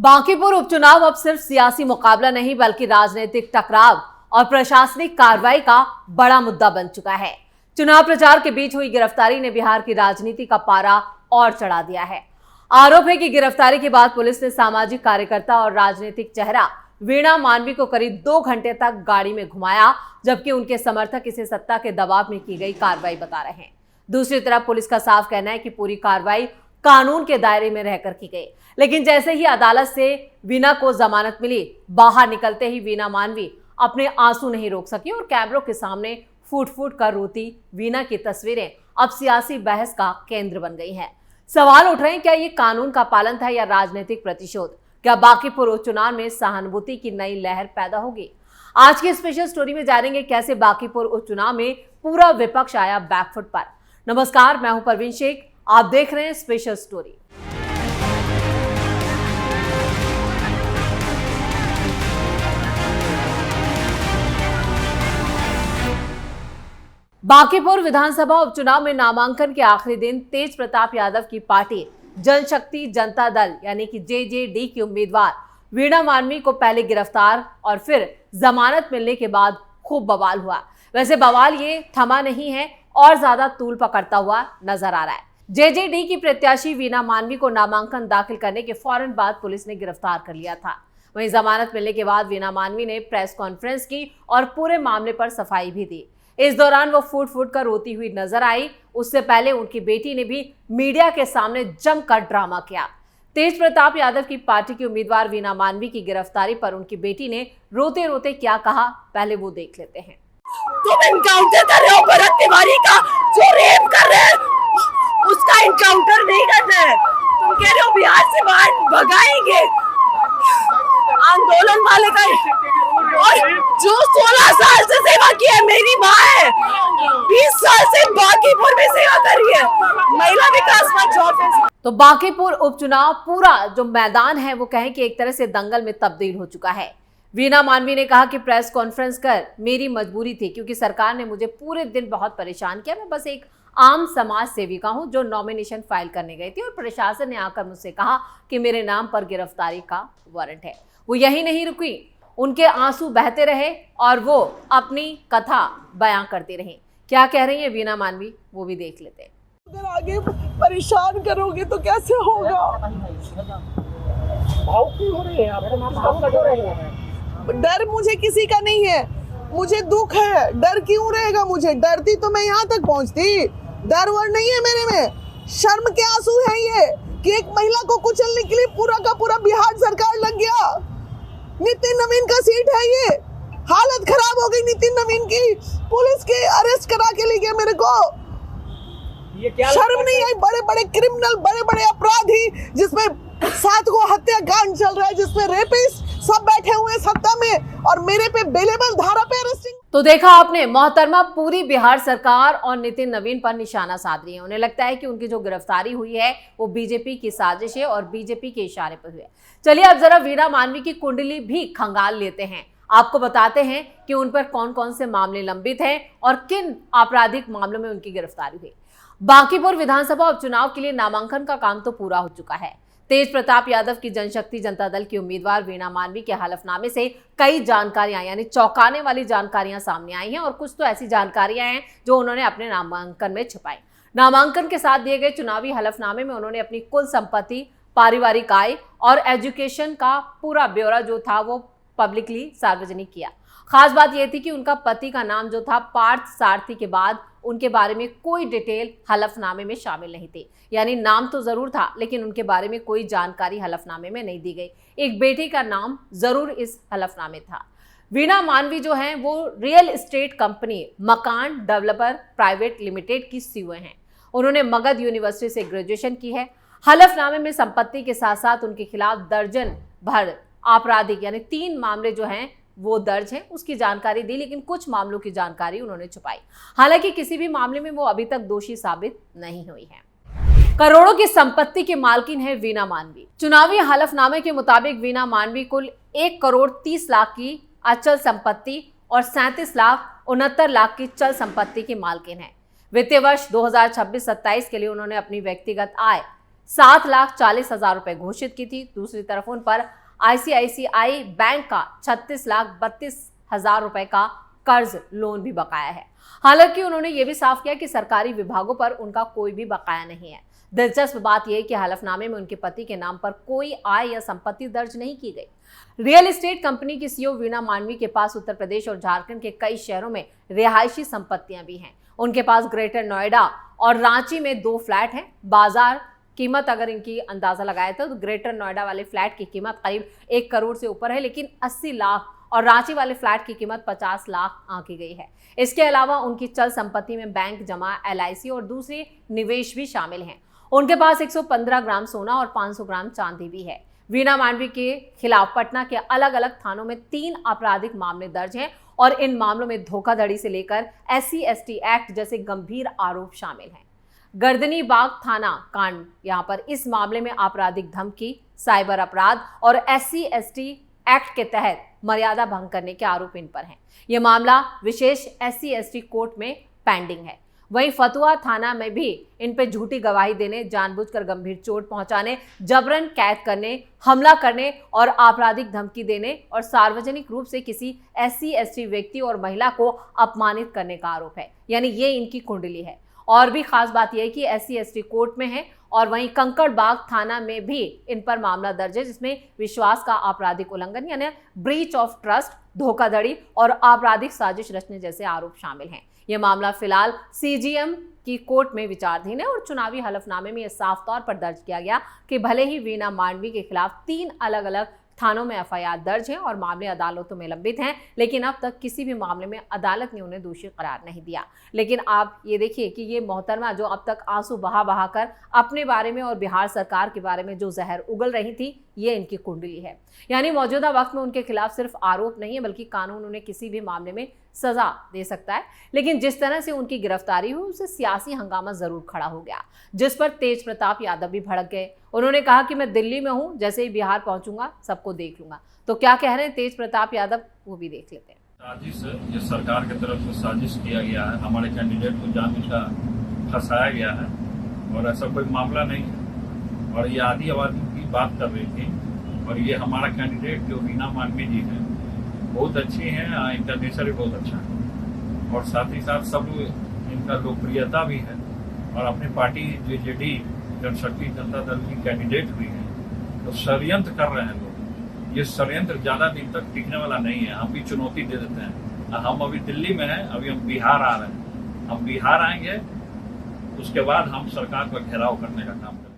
बांकीपुर उपचुनाव अब सिर्फ सियासी मुकाबला नहीं बल्कि राजनीतिक टकराव और प्रशासनिक कार्रवाई का बड़ा मुद्दा बन चुका है। चुनाव प्रचार के बीच हुई गिरफ्तारी ने बिहार की राजनीति का पारा और चढ़ा दिया है। आरोप है कि गिरफ्तारी के बाद पुलिस ने सामाजिक कार्यकर्ता और राजनीतिक चेहरा वीणा मानवी को करीब 2 घंटे तक गाड़ी में घुमाया, जबकि उनके समर्थक इसे सत्ता के दबाव में की गई कार्रवाई बता रहे हैं। दूसरी तरफ पुलिस का साफ कहना है कि पूरी कार्रवाई कानून के दायरे में रहकर की गई, लेकिन जैसे ही अदालत से वीणा को जमानत मिली, बाहर निकलते ही वीणा मानवी अपने आंसू नहीं रोक सकी और कैमरों के सामने फूट फूट कर रोती वीणा की तस्वीरें अब सियासी बहस का केंद्र बन गई हैं। सवाल उठ रहे हैं, क्या ये कानून का पालन था या राजनीतिक प्रतिशोध? क्या बांकीपुर उपचुनाव में सहानुभूति की नई लहर पैदा होगी? आज की स्पेशल स्टोरी में जानेंगे कैसे बांकीपुर उपचुनाव में पूरा विपक्ष आया बैकफुट पर। नमस्कार, मैं हूं परवीन शेख, आप देख रहे हैं स्पेशल स्टोरी। बांकीपुर विधानसभा उपचुनाव में नामांकन के आखिरी दिन तेज प्रताप यादव की पार्टी जनशक्ति जनता दल यानी कि जेजेडी की उम्मीदवार वीणा मानवी को पहले गिरफ्तार और फिर जमानत मिलने के बाद खूब बवाल हुआ। वैसे बवाल ये थमा नहीं है और ज्यादा तूल पकड़ता हुआ नजर आ रहा है। जेजेडी की प्रत्याशी वीणा मानवी को नामांकन दाखिल करने के फौरन बाद पुलिस ने गिरफ्तार कर लिया था। वहीं जमानत मिलने के बाद वीणा मानवी ने प्रेस कॉन्फ्रेंस की और पूरे मामले पर सफाई भी दी। इस दौरान वो फूट फूट कर रोती हुई नजर आई। उससे पहले उनकी बेटी ने भी मीडिया के सामने जमकर ड्रामा किया। तेज प्रताप यादव की पार्टी की उम्मीदवार वीणा मानवी की गिरफ्तारी पर उनकी बेटी ने रोते रोते क्या कहा, पहले वो देख लेते हैं। तुम इनकाउंटर कर रहे हो भरत तिवारी का, जो रेप कर रहे हैं उसका इनकाउंटर नहीं कर रहे हैं। तुम कह रहे हो बिहार से बाहर भगाएंगे आंदोलन वाले का, और जो 16 साल से सेवा की है, मेरी माँ है 20 साल से बांकीपुर में सेवा कर रही है, महिला विकास मंच। तो बांकीपुर उपचुनाव पूरा जो मैदान है वो कहें कि एक तरह से दंगल में तब्दील हो चुका है। वीणा मानवी ने कहा कि प्रेस कॉन्फ्रेंस कर मेरी मजबूरी थी, क्योंकि सरकार ने मुझे पूरे दिन बहुत परेशान किया। मैं बस एक आम समाज सेविका हूं जो नॉमिनेशन फाइल करने गई थी और प्रशासन ने आकर मुझसे कहा कि मेरे नाम पर गिरफ्तारी का वारंट है। वो यही नहीं रुकी, उनके आंसू बहते रहे और वो अपनी कथा बयां करती रही। क्या कह रही है वीणा मानवी वो भी देख लेते हैं। अगर आगे परेशान करोगे तो कैसे होगा? भाव क्यों हो रही है आप? डर मुझे किसी का नहीं है, मुझे दुख है। डर क्यों रहेगा मुझे? डरती तो मैं यहाँ तक पहुँचती। डर वर नहीं है मेरे में, शर्म के आंसू है ये कि एक महिला को कुचलने के लिए पूरा का पूरा बिहार सरकार लग गया। नितिन नवीन का सीट है ये, हालत खराब हो गई नितिन नवीन की। पुलिस के अरेस्ट करा के ले गया मेरे को। ये क्या शर्म नहीं आई? बड़े बड़े क्रिमिनल, बड़े बड़े अपराधी, जिसमें 7 को हत्याकांड चल रहा है, जिसमें रेपिस्ट सब बैठे हुए सत्ता में, और मेरे पे बेलेबल धारा पे अरेस्टिंग। तो देखा आपने, मोहतरमा पूरी बिहार सरकार और नितिन नवीन पर निशाना साध रही है। उन्हें लगता है कि उनकी जो गिरफ्तारी हुई है वो बीजेपी की साजिश है और बीजेपी के इशारे पर हुई है। चलिए अब जरा वीणा मानवी की कुंडली भी खंगाल लेते हैं। आपको बताते हैं कि उन पर कौन कौन से मामले लंबित हैं और किन आपराधिक मामलों में उनकी गिरफ्तारी हुई। बांकीपुर विधानसभा उपचुनाव के लिए नामांकन का काम तो पूरा हो चुका है। तेज प्रताप यादव की जनशक्ति जनता दल की उम्मीदवार वीणा मानवी के हलफनामे से कई जानकारियां यानी चौंकाने वाली जानकारियां सामने आई हैं और कुछ तो ऐसी जानकारियां हैं जो उन्होंने अपने नामांकन में छुपाई। नामांकन के साथ दिए गए चुनावी हलफनामे में उन्होंने अपनी कुल संपत्ति, पारिवारिक आय और एजुकेशन का पूरा ब्यौरा जो था वो पब्लिकली सार्वजनिक किया। खास बात यह थी कि उनका पति का नाम जो था पार्थ सारथी के बाद उनके बारे में कोई डिटेल हलफनामे में शामिल नहीं थी। यानी नाम तो जरूर था लेकिन उनके बारे में कोई जानकारी हलफनामे में नहीं दी गई। एक बेटे का नाम जरूर इस हलफनामे में था। वीणा मानवी जो हैं वो रियल एस्टेट कंपनी मकान डेवलपर प्राइवेट लिमिटेड की सीईओ हैं। उन्होंने मगध यूनिवर्सिटी से ग्रेजुएशन की है। हलफनामे में संपत्ति के साथ साथ उनके खिलाफ दर्जन भर आपराधिक यानी 3 मामले जो हैं वो दर्ज है, उसकी जानकारी दी, लेकिन कुछ मामलों की जानकारी उन्होंने छुपाई। हालांकि किसी भी मामले में वो अभी तक दोषी साबित नहीं हुई है। करोड़ों की संपत्ति की मालकिन है वीणा मानवी। चुनावी हलफनामे के मुताबिक वीणा मानवी कुल 1,30,00,000 की अचल संपत्ति और 37,69,00,000 की चल संपत्ति की मालकिन है। वित्तीय वर्ष 2026-27 के लिए उन्होंने अपनी व्यक्तिगत आय 7,40,000 रुपए घोषित की थी। दूसरी तरफ उन पर ICICI बैंक का 36,32,000 रुपए का कर्ज लोन भी बकाया है। हालांकि उन्होंने ये भी साफ किया कि सरकारी विभागों पर उनका कोई भी बकाया नहीं है। दिलचस्प बात यह कि हलफनामे में उनके पति के नाम पर कोई आय या संपत्ति दर्ज नहीं की गई। रियल एस्टेट कंपनी की सीईओ वीणा मांडवी के पास उत्तर प्रदेश और झारखंड के कई शहरों में रिहायशी संपत्तियां भी हैं। उनके पास ग्रेटर नोएडा और रांची में 2 फ्लैट हैं। बाजार कीमत अगर इनकी अंदाजा लगाया तो ग्रेटर नोएडा वाले फ्लैट की कीमत करीब 1 करोड़ से ऊपर है, लेकिन 80 लाख और रांची वाले फ्लैट की कीमत 50 लाख आंकी गई है। इसके अलावा उनकी चल संपत्ति में बैंक जमा, LIC और दूसरे निवेश भी शामिल हैं। उनके पास 115 ग्राम सोना और 500 ग्राम चांदी भी है। वीणा मांडवी के खिलाफ पटना के अलग अलग थानों में 3 आपराधिक मामले दर्ज हैं और इन मामलों में धोखाधड़ी से लेकर SC/ST एक्ट जैसे गंभीर आरोप शामिल हैं। गर्दनी बाग थाना कांड, यहाँ पर इस मामले में आपराधिक धमकी, साइबर अपराध और SC/ST एक्ट के तहत मर्यादा भंग करने के आरोप इन पर हैं। यह मामला विशेष SC/ST कोर्ट में पेंडिंग है। वहीं फतुहा थाना में भी इन पर झूठी गवाही देने, जानबूझकर गंभीर चोट पहुंचाने, जबरन कैद करने, हमला करने और आपराधिक धमकी देने और सार्वजनिक रूप से किसी SC/ST व्यक्ति और महिला को अपमानित करने का आरोप है। यानी ये इनकी कुंडली है। और भी खास बात यह है कि SC/ST कोर्ट में है और वहीं कंकड़बाग थाना में भी इन पर मामला दर्ज है, जिसमें विश्वास का आपराधिक उल्लंघन यानी ब्रीच ऑफ ट्रस्ट, धोखाधड़ी और आपराधिक साजिश रचने जैसे आरोप शामिल हैं। यह मामला फिलहाल CGM की कोर्ट में विचाराधीन है और चुनावी हलफनामे में यह साफ तौर पर दर्ज किया गया कि भले ही वीणा मांडवी के खिलाफ 3 अलग अलग थानों में FIR दर्ज है और मामले अदालतों में लंबित हैं, लेकिन अब तक किसी भी मामले में अदालत ने उन्हें दोषी करार नहीं दिया। लेकिन आप ये देखिए कि ये मोहतरमा जो अब तक आंसू बहा कर अपने बारे में और बिहार सरकार के बारे में जो जहर उगल रही थी, ये इनकी कुंडली है। यानी मौजूदा वक्त में उनके खिलाफ सिर्फ आरोप नहीं है, बल्कि कानून उन्हें किसी भी मामले में सजा दे सकता है। लेकिन जिस तरह से उनकी गिरफ्तारी हुई, उससे सियासी हंगामा जरूर खड़ा हो गया, जिस पर तेज प्रताप यादव भी भड़क गए। उन्होंने कहा कि मैं दिल्ली में हूं, जैसे ही बिहार पहुंचूंगा सबको देख लूंगा। तो क्या कह रहे हैं तेज प्रताप यादव, वो भी देख लेते हैं। साजिश, ये सरकार की तरफ से साजिश किया गया है, हमारे कैंडिडेट को जानबूझकर फंसाया गया है और ऐसा कोई मामला नहीं है। और ये आदि आबादी की बात कर रही थी और ये हमारा कैंडिडेट जो वीणा मांडवी जी है बहुत अच्छी हैं, इनका नेचर भी बहुत अच्छा है और साथ ही साथ सब इनका लोकप्रियता भी है और अपनी पार्टी JJD जनशक्ति जनता दल की कैंडिडेट हुई है। तो षड्यंत्र कर रहे हैं लोग। ये षड्यंत्र ज्यादा दिन तक टिकने वाला नहीं है। हम भी चुनौती दे देते हैं। हम अभी दिल्ली में हैं, अभी हम बिहार आ रहे हैं। हम बिहार आएंगे, उसके बाद हम सरकार का घेराव करने का काम करेंगे।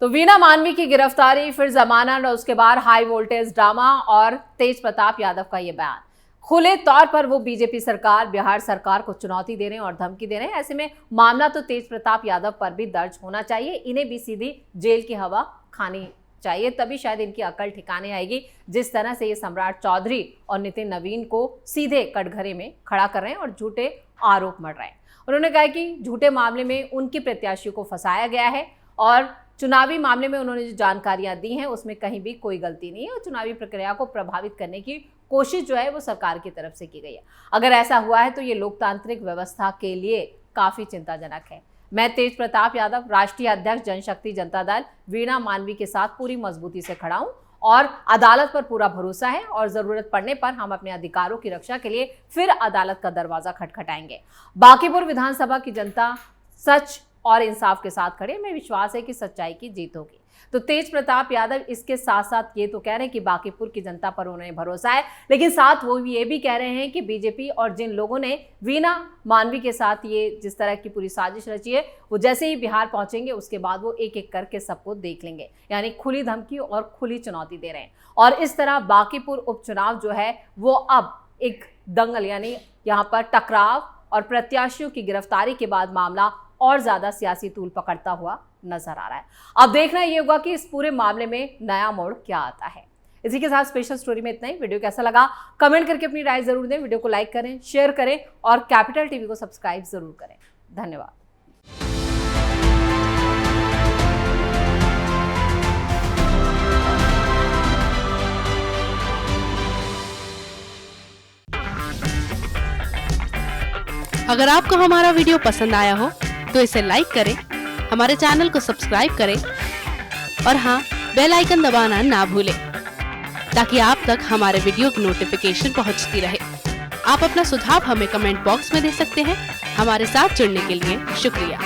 तो वीणा मांडवी की गिरफ्तारी, फिर जमानत और उसके बाद हाई वोल्टेज ड्रामा और तेज प्रताप यादव का ये बयान, खुले तौर पर वो बीजेपी सरकार, बिहार सरकार को चुनौती दे रहे हैं और धमकी दे रहे हैं। ऐसे में मामला तो तेज प्रताप यादव पर भी दर्ज होना चाहिए। इन्हें भी सीधी जेल की हवा खानी चाहिए, तभी शायद इनकी अकल ठिकाने आएगी। जिस तरह से ये सम्राट चौधरी और नितिन नवीन को सीधे कटघरे में खड़ा कर रहे हैं और झूठे आरोप मढ़ रहे हैं। उन्होंने कहा कि झूठे मामले में उनकी प्रत्याशियों को फंसाया गया है और चुनावी मामले में उन्होंने जो जानकारियां दी हैं उसमें कहीं भी कोई गलती नहीं है और चुनावी प्रक्रिया को प्रभावित करने की कोशिश जो है वो सरकार की तरफ से की गई है। अगर ऐसा हुआ है तो ये लोकतांत्रिक व्यवस्था के लिए काफी चिंताजनक है। मैं तेज प्रताप यादव, राष्ट्रीय अध्यक्ष जनशक्ति जनता दल, वीणा मांडवी के साथ पूरी मजबूती से खड़ा हूं और अदालत पर पूरा भरोसा है और जरूरत पड़ने पर हम अपने अधिकारों की रक्षा के लिए फिर अदालत का दरवाजा खटखटाएंगे। बांकीपुर विधानसभा की जनता सच और इंसाफ के साथ खड़े, में विश्वास है कि सच्चाई की जीत होगी। तो तेज प्रताप यादव इसके साथ साथ ये तो कह रहे हैं कि बांकीपुर की जनता पर उन्हें भरोसा है, लेकिन साथ वो ये भी कह रहे हैं कि बीजेपी और जिन लोगों ने वीणा मांडवी के साथ ये जिस तरह की पूरी साजिश रची है, वो जैसे ही बिहार पहुंचेंगे उसके बाद वो एक एक करके सबको देख लेंगे। यानी खुली धमकी और खुली चुनौती दे रहे हैं और इस तरह बांकीपुर उपचुनाव जो है वो अब एक दंगल यानी यहाँ पर टकराव और प्रत्याशियों की गिरफ्तारी के बाद मामला और ज्यादा सियासी तूल पकड़ता हुआ नजर आ रहा है। अब देखना ये होगा कि इस पूरे मामले में नया मोड़ क्या आता है। इसी के साथ स्पेशल स्टोरी में इतना ही। वीडियो कैसा लगा कमेंट करके अपनी राय जरूर दें। वीडियो को लाइक करें, शेयर करें और कैपिटल टीवी को सब्सक्राइब जरूर करें। धन्यवाद। अगर आपको हमारा वीडियो पसंद आया हो तो इसे लाइक करें, हमारे चैनल को सब्सक्राइब करें और हाँ, बेल आइकन दबाना ना भूलें ताकि आप तक हमारे वीडियो की नोटिफिकेशन पहुंचती रहे। आप अपना सुझाव हमें कमेंट बॉक्स में दे सकते हैं। हमारे साथ जुड़ने के लिए शुक्रिया।